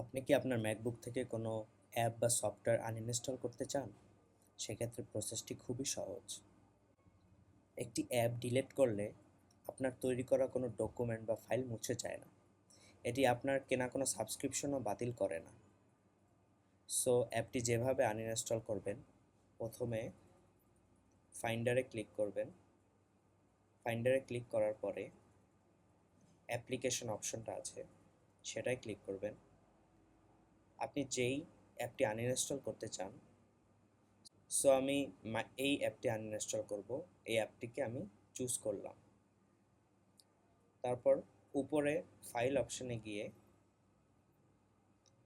আপনি কি আপনার ম্যাকবুক থেকে কোনো অ্যাপ বা সফটওয়্যার আনইনস্টল করতে চান? সেক্ষেত্রে প্রসেসটি খুবই সহজ। একটি অ্যাপ ডিলিট করলে আপনার তৈরি করা কোনো ডকুমেন্ট বা ফাইল মুছে যায় না। এটি আপনার কেনা কোনো সাবস্ক্রিপশনও বাতিল করে না। সো অ্যাপটি যেভাবে আনইনস্টল করবেন, প্রথমে ফাইন্ডারে ক্লিক করবেন। ফাইন্ডারে ক্লিক করার পরে অ্যাপ্লিকেশন অপশনটা আছে, সেটায় ক্লিক করবেন। আপনি যেই অ্যাপটি আনইনস্টল করতে চান, সো আমি এই অ্যাপটি আনইনস্টল করব। এই অ্যাপটিকে আমি চুজ করলাম। তারপর উপরে ফাইল অপশনে গিয়ে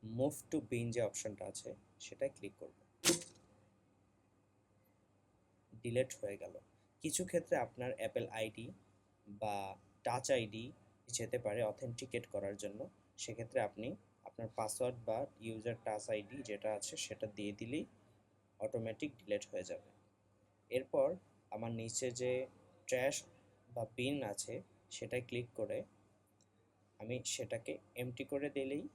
মুভ টু বিন যে অপশনটা আছে সেটায় ক্লিক করব। ডিলিট হয়ে গেল। কিছু ক্ষেত্রে আপনার অ্যাপেল আইডি বা টাচ আইডি যেতে পারে অথেন্টিকেট করার জন্য। সেক্ষেত্রে আপনি আপনার পাসওয়ার্ড বা ইউজার টাচ আইডি যেটা আছে সেটা দিয়ে দিলেই অটোমেটিক ডিলিট হয়ে যাবে। এরপর আমার নিচে যে ট্র্যাশ বা বিন আছে সেটায় ক্লিক করে আমি সেটাকে এমটি করে দিলেই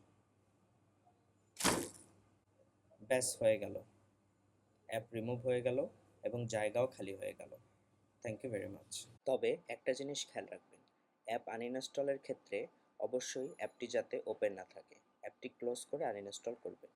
ব্যাস হয়ে গেল। অ্যাপ রিমুভ হয়ে গেল এবং জায়গাও খালি হয়ে গেল। Thank you very much. তবে একটা জিনিস খেয়াল রাখবেন, অ্যাপ আনইনস্টলের ক্ষেত্রে অবশ্যই অ্যাপটি যাতে ওপেন না থাকে। অ্যাপটি ক্লোজ করে আনইনস্টল করবেন।